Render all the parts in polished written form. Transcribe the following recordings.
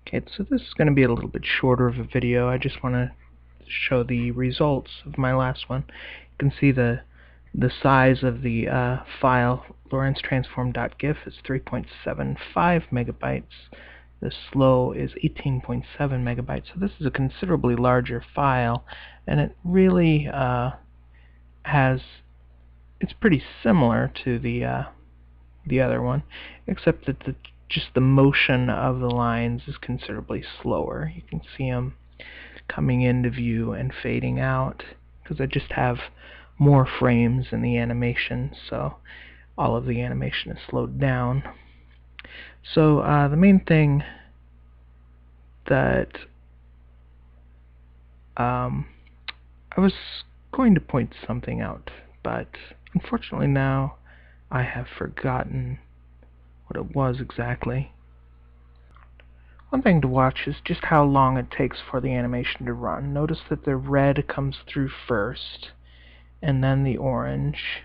Okay, so this is going to be a little bit shorter of a video. I just want to show the results of my last one. You can see the size of the file Lorentz-Transform.gif is 3.75 megabytes. The slow is 18.7 megabytes. So this is a considerably larger file, and it really it's pretty similar to the other one, except that just the motion of the lines is considerably slower. You can see them coming into view and fading out because I just have more frames in the animation, so all of the animation is slowed down. So the main thing that I was going to point something out, but unfortunately now I have forgotten what it was exactly. One thing to watch is just how long it takes for the animation to run. Notice that the red comes through first, and then the orange,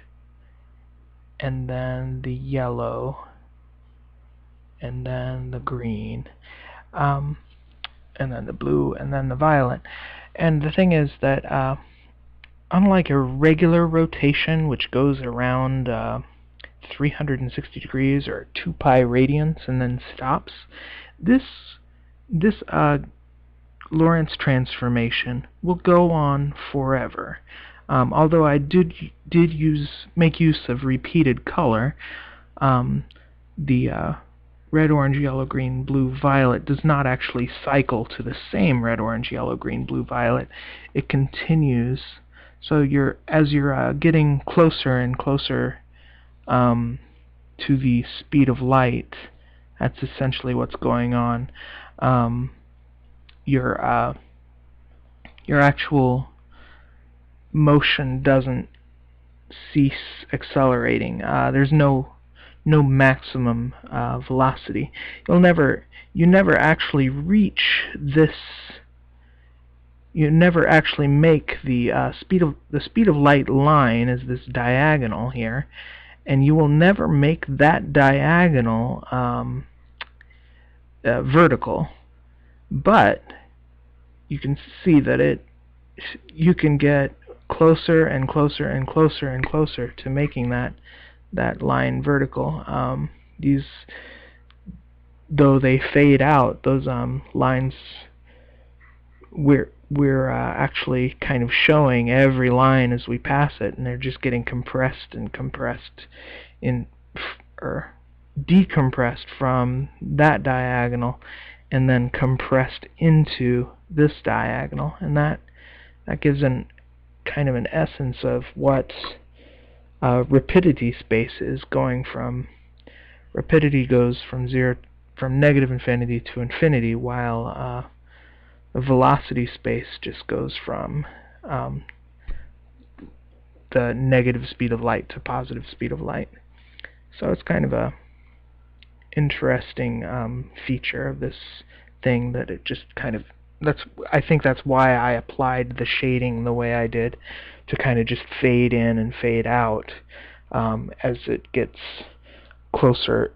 and then the yellow, and then the green, and then the blue, and then the violet. And the thing is that unlike a regular rotation, which goes around 360 degrees or 2 pi radians and then stops, this Lorentz transformation will go on forever. Although I did make use of repeated color, the red, orange, yellow, green, blue, violet does not actually cycle to the same red, orange, yellow, green, blue, violet. It continues. So as you're getting closer and closer to the speed of light, that's essentially what's going on. Your actual motion doesn't cease accelerating. There's no maximum velocity. You never actually reach this. You never actually make the speed of light line is this diagonal here, and you will never make that diagonal vertical. But you can see that you can get closer and closer and closer and closer to making that line vertical. Though they fade out, those lines, we're actually kind of showing every line as we pass it, and they're just getting compressed and compressed or decompressed from that diagonal and then compressed into this diagonal, and that gives kind of an essence of what rapidity space is. Rapidity goes from negative infinity to infinity, while the velocity space just goes from the negative speed of light to positive speed of light. So it's kind of a interesting feature of this thing that it just kind of, I think that's why I applied the shading the way I did, to kind of just fade in and fade out as it gets closer,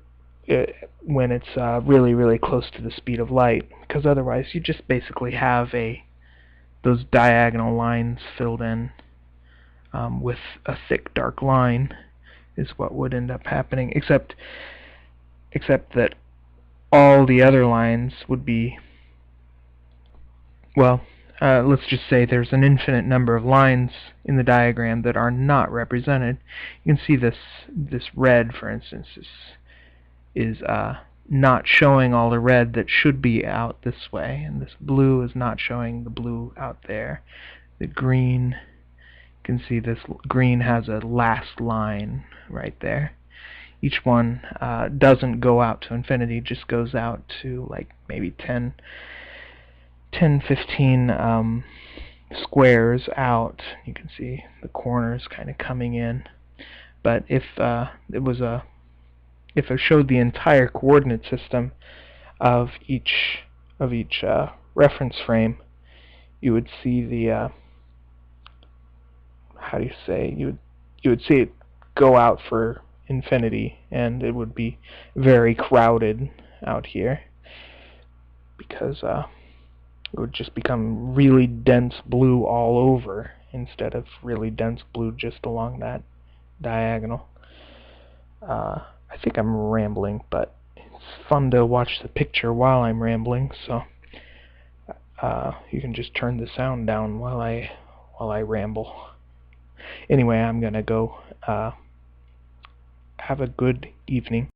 when it's really close to the speed of light, because otherwise you just basically have those diagonal lines filled in with a thick dark line is what would end up happening, except that all the other lines would be, well, let's just say there's an infinite number of lines in the diagram that are not represented. You can see this red, for instance, is not showing all the red that should be out this way, and this blue is not showing the blue out there. The green, you can see this green has a last line right there. Each one doesn't go out to infinity, just goes out to like maybe 10, 15 squares out. You can see the corners kind of coming in. But if if I showed the entire coordinate system of each reference frame, you would see the you would see it go out for infinity, and it would be very crowded out here, because because it would just become really dense blue all over instead of really dense blue just along that diagonal. I think I'm rambling, but it's fun to watch the picture while I'm rambling, so you can just turn the sound down while I ramble. Anyway, I'm gonna go. Have a good evening.